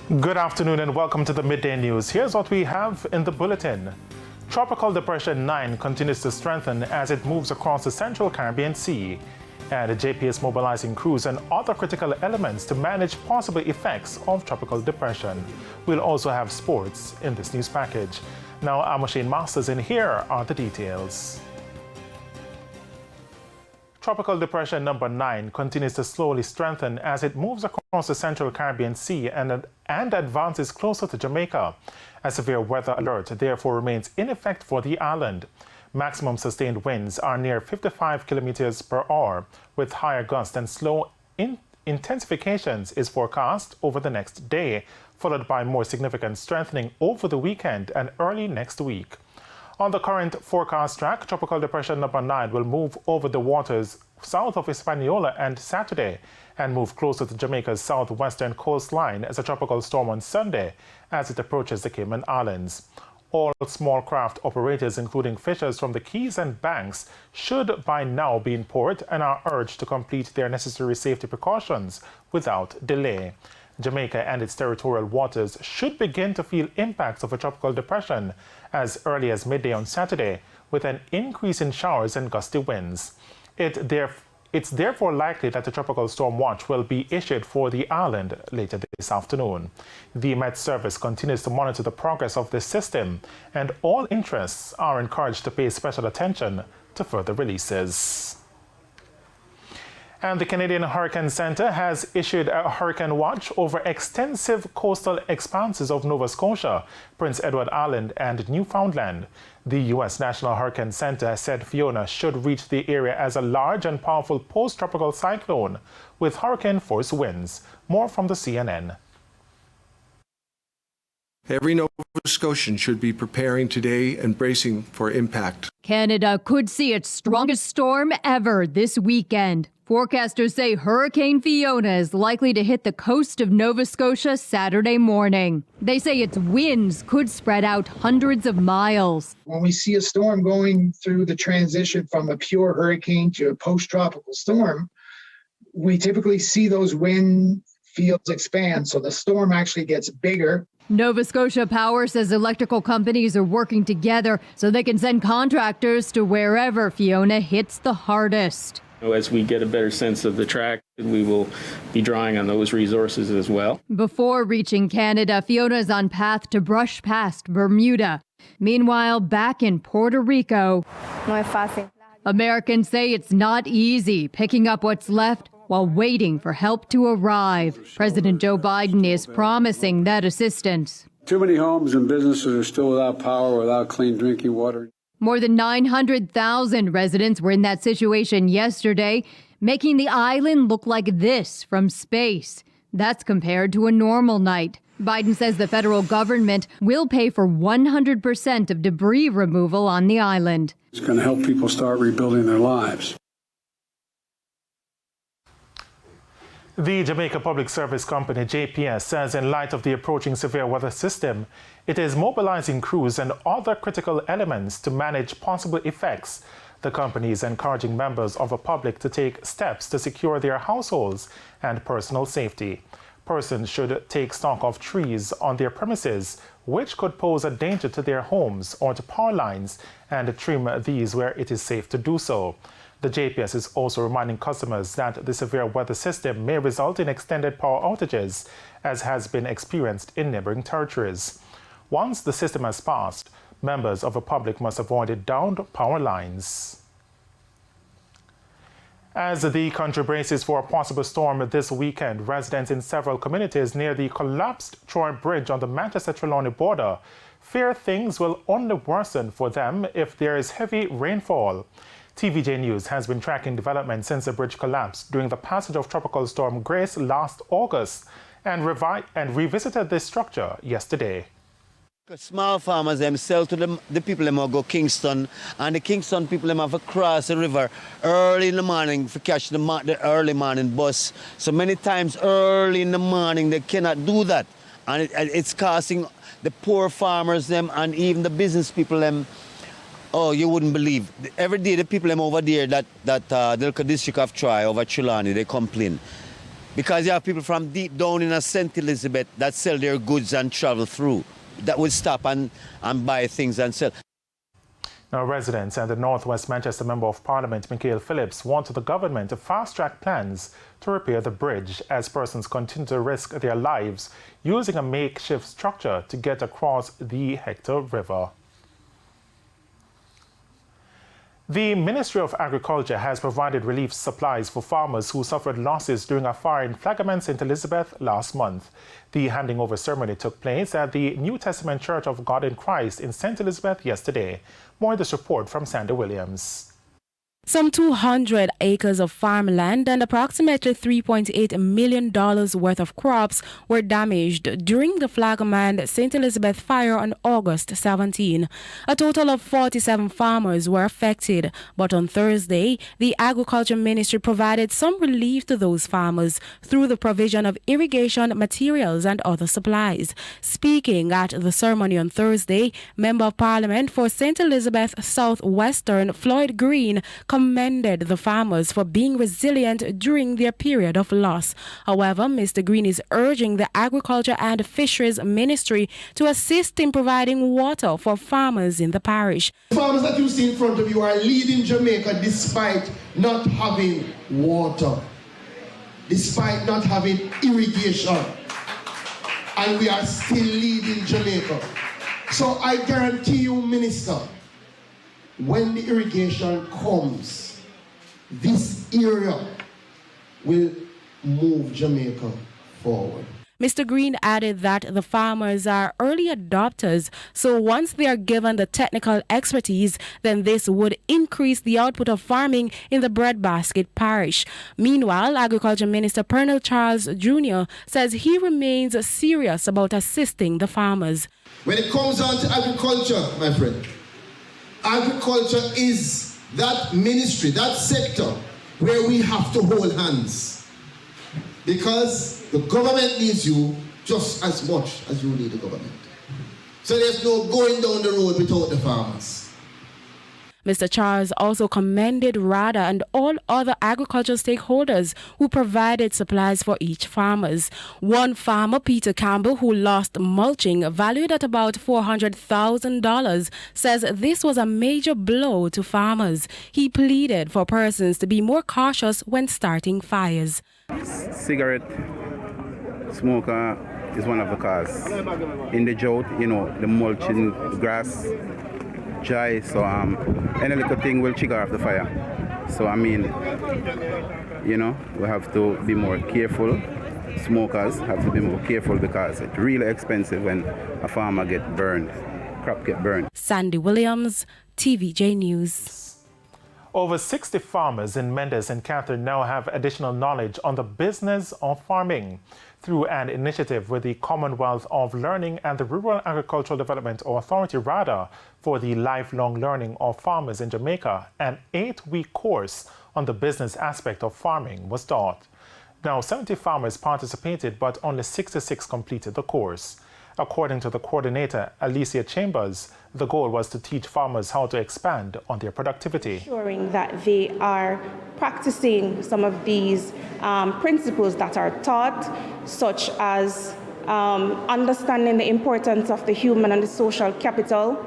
Good afternoon and welcome to the Midday News. Here's what we have in the bulletin. Tropical Depression 9 continues to strengthen as it moves across the Central Caribbean Sea. And the JPS mobilizing crews and other critical elements to manage possible effects of tropical depression. We'll also have sports in this news package. Now, I'm Shane Masters and here are the details. Tropical Depression number 9 continues to slowly strengthen as it moves across the Central Caribbean Sea and advances closer to Jamaica. A severe weather alert therefore remains in effect for the island. Maximum sustained winds are near 55 kilometers per hour, with higher gusts and slow intensifications is forecast over the next day, followed by more significant strengthening over the weekend and early next week. On the current forecast track, Tropical Depression number 9 will move over the waters south of Hispaniola and Saturday and move closer to Jamaica's southwestern coastline as a tropical storm on Sunday as it approaches the Cayman Islands. All small craft operators, including fishers from the Keys and Banks, should by now be in port and are urged to complete their necessary safety precautions without delay. Jamaica and its territorial waters should begin to feel impacts of a tropical depression as early as midday on Saturday, with an increase in showers and gusty winds. It's therefore likely that a tropical storm watch will be issued for the island later this afternoon. The Met Service continues to monitor the progress of this system, and all interests are encouraged to pay special attention to further releases. And the Canadian Hurricane Centre has issued a hurricane watch over extensive coastal expanses of Nova Scotia, Prince Edward Island and Newfoundland. The U.S. National Hurricane Centre said Fiona should reach the area as a large and powerful post-tropical cyclone with hurricane-force winds. More from the CNN. Every Nova Scotian should be preparing today and bracing for impact. Canada could see its strongest storm ever this weekend. Forecasters say Hurricane Fiona is likely to hit the coast of Nova Scotia Saturday morning. They say its winds could spread out hundreds of miles. When we see a storm going through the transition from a pure hurricane to a post-tropical storm, we typically see those wind fields expand, so the storm actually gets bigger. Nova Scotia Power says electrical companies are working together so they can send contractors to wherever Fiona hits the hardest. As we get a better sense of the track, we will be drawing on those resources as well. Before reaching Canada, Fiona is on path to brush past Bermuda. Meanwhile, back in Puerto Rico, Americans say it's not easy picking up what's left while waiting for help to arrive. President Joe Biden is promising that assistance. Too many homes and businesses are still without power, without clean drinking water. More than 900,000 residents were in that situation yesterday, making the island look like this from space. That's compared to a normal night. Biden says the federal government will pay for 100% of debris removal on the island. It's going to help people start rebuilding their lives. The Jamaica Public Service Company, JPS, says in light of the approaching severe weather system, it is mobilizing crews and other critical elements to manage possible effects. The company is encouraging members of the public to take steps to secure their households and personal safety. Persons should take stock of trees on their premises, which could pose a danger to their homes or to power lines, and trim these where it is safe to do so. The JPS is also reminding customers that the severe weather system may result in extended power outages, as has been experienced in neighboring territories. Once the system has passed, members of the public must avoid downed power lines. As the country braces for a possible storm this weekend, residents in several communities near the collapsed Troy Bridge on the Manchester-Trelawney border fear things will only worsen for them if there is heavy rainfall. TVJ News has been tracking developments since the bridge collapsed during the passage of Tropical Storm Grace last August and revisited this structure yesterday. Small farmers them sell to the people them go Kingston, and the Kingston people them have to cross the river early in the morning to catch the early morning bus. So many times early in the morning they cannot do that, and it's costing the poor farmers them and even the business people them. Oh, you wouldn't believe. Every day the people them over there that the district of Troy over Trelawney, they complain. because you have people from deep down in St. Elizabeth that sell their goods and travel through, that would stop and buy things and sell. Now, residents and the Northwest Manchester Member of Parliament, Michael Phillips, want the government to fast-track plans to repair the bridge as persons continue to risk their lives using a makeshift structure to get across the Hector River. The Ministry of Agriculture has provided relief supplies for farmers who suffered losses during a fire in Flaggerman St. Elizabeth last month. The handing over ceremony took place at the New Testament Church of God in Christ in St. Elizabeth yesterday. More in this report from Sandy Williams. Some 200 acres of farmland and approximately $3.8 million worth of crops were damaged during the Flaggerman St. Elizabeth fire on August 17. A total of 47 farmers were affected, but on Thursday, the Agriculture Ministry provided some relief to those farmers through the provision of irrigation materials and other supplies. Speaking at the ceremony on Thursday, Member of Parliament for St. Elizabeth Southwestern Floyd Green commended the farmers for being resilient during their period of loss. However, Mr. Green is urging the Agriculture and Fisheries Ministry to assist in providing water for farmers in the parish. The farmers that you see in front of you are leading Jamaica despite not having water, despite not having irrigation, and we are still leading Jamaica. So I guarantee you, Minister, when the irrigation comes, this area will move Jamaica forward. Mr. Green added that the farmers are early adopters, so once they are given the technical expertise, then this would increase the output of farming in the breadbasket parish. Meanwhile, Agriculture Minister Pernell Charles Jr. says he remains serious about assisting the farmers. When it comes down to agriculture, my friend, agriculture is that ministry, that sector where we have to hold hands, because the government needs you just as much as you need the government. So there's no going down the road without the farmers. Mr. Charles also commended RADA and all other agricultural stakeholders who provided supplies for each farmers. One farmer, Peter Campbell, who lost mulching valued at about $400,000, says this was a major blow to farmers. He pleaded for persons to be more cautious when starting fires. Cigarette smoker is one of the causes. In the drought, the mulching, the grass, dry, so any little thing will trigger off the fire. So we have to be more careful. Smokers have to be more careful because it's really expensive when a farmer get burned, crop get burned. Sandy Williams, TVJ News. Over 60 farmers in Mendes and Catherine now have additional knowledge on the business of farming through an initiative with the Commonwealth of Learning and the Rural Agricultural Development Authority, RADA, for the lifelong learning of farmers in Jamaica. An 8-week course on the business aspect of farming was taught. Now, 70 farmers participated, but only 66 completed the course. According to the coordinator, Alicia Chambers, the goal was to teach farmers how to expand on their productivity. Ensuring that they are practicing some of these principles that are taught, such as understanding the importance of the human and the social capital,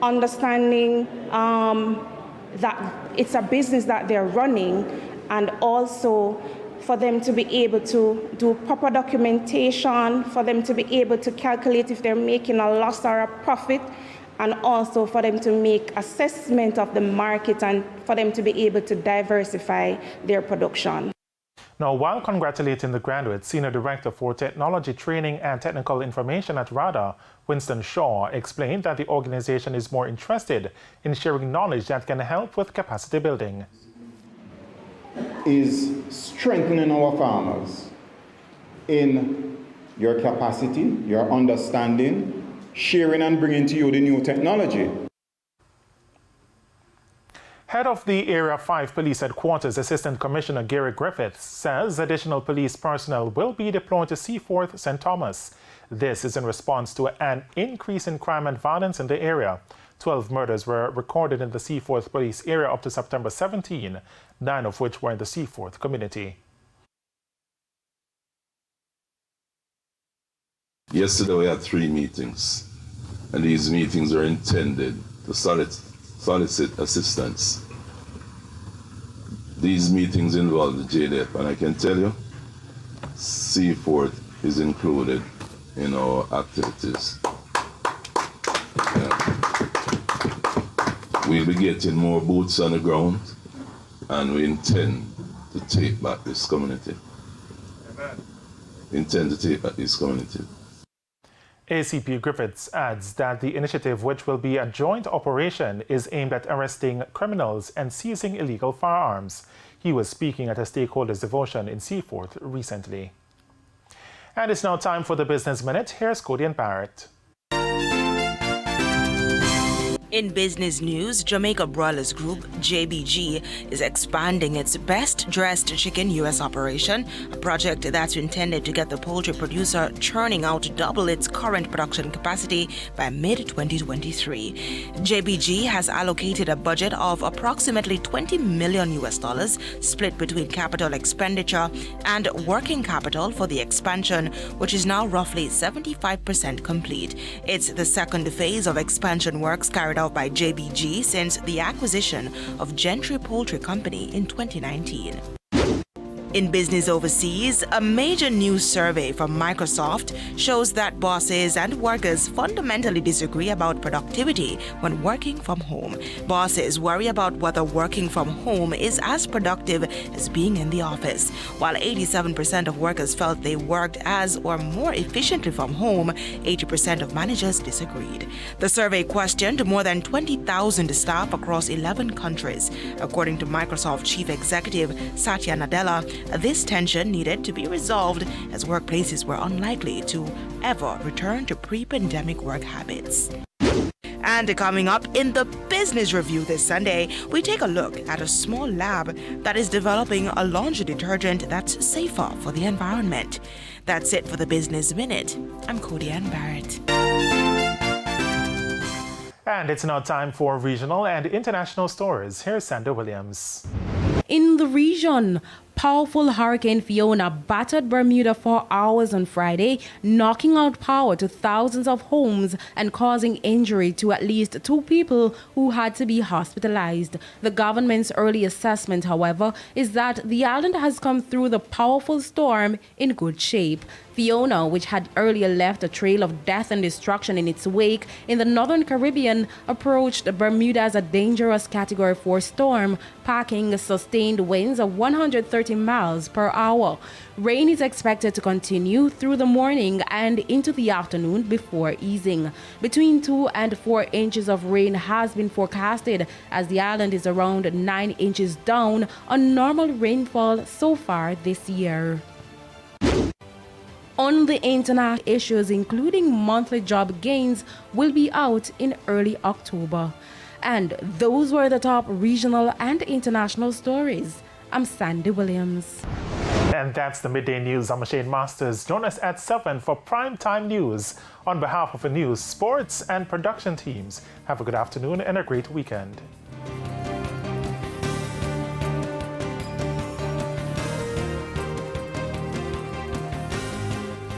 understanding that it's a business that they're running, and also for them to be able to do proper documentation, for them to be able to calculate if they're making a loss or a profit, and also for them to make assessment of the market and for them to be able to diversify their production. Now, while congratulating the graduates, Senior Director for Technology Training and Technical Information at RADA, Winston Shaw, explained that the organization is more interested in sharing knowledge that can help with capacity building. Is strengthening our farmers in your capacity, your understanding, sharing and bringing to you the new technology. Head of the Area 5 Police Headquarters, Assistant Commissioner Gary Griffiths, says additional police personnel will be deployed to Seaforth St Thomas. This is in response to an increase in crime and violence in the area. 12 murders were recorded in the Seaforth police area up to September 17, 9 of which were in the Seaforth community. Yesterday we had 3 meetings, and these meetings are intended to solicit assistance. These meetings involve the JDF, and I can tell you, Seaforth is included in our activities. We'll be getting more boots on the ground, and we intend to take back this community. ACP Griffiths adds that the initiative, which will be a joint operation, is aimed at arresting criminals and seizing illegal firearms. He was speaking at a stakeholders' devotion in Seaforth recently. And it's now time for the Business Minute. Here's Cody and Barrett. In business news, Jamaica Broilers Group, JBG, is expanding its Best Dressed Chicken U.S. operation, a project that's intended to get the poultry producer churning out double its current production capacity by mid-2023. JBG has allocated a budget of approximately $20 million US, split between capital expenditure and working capital for the expansion, which is now roughly 75% complete. It's the second phase of expansion works carried out by JBG since the acquisition of Gentry Poultry Company in 2019. In business overseas, a major news survey from Microsoft shows that bosses and workers fundamentally disagree about productivity when working from home. Bosses worry about whether working from home is as productive as being in the office. While 87% of workers felt they worked as or more efficiently from home, 80% of managers disagreed. The survey questioned more than 20,000 staff across 11 countries. According to Microsoft Chief Executive Satya Nadella, this tension needed to be resolved as workplaces were unlikely to ever return to pre-pandemic work habits. And coming up in the Business Review this Sunday, we take a look at a small lab that is developing a laundry detergent that's safer for the environment. That's it for the Business Minute. I'm Cody Ann Barrett. And it's now time for regional and international stories. Here's Sandra Williams. In the region, powerful Hurricane Fiona battered Bermuda for hours on Friday, knocking out power to thousands of homes and causing injury to at least 2 people who had to be hospitalized. The government's early assessment, however, is that the island has come through the powerful storm in good shape. Fiona, which had earlier left a trail of death and destruction in its wake in the northern Caribbean, approached Bermuda as a dangerous Category 4 storm, packing sustained winds of 130 miles per hour. Rain is expected to continue through the morning and into the afternoon before easing. Between 2 and 4 inches of rain has been forecasted, as the island is around 9 inches down on normal rainfall so far this year. On the international issues, including monthly job gains, will be out in early October. And those were the top regional and international stories. I'm Sandy Williams. And that's the Midday News. I'm Shane Masters. Join us at 7 for Primetime News. On behalf of the news, sports, and production teams, have a good afternoon and a great weekend.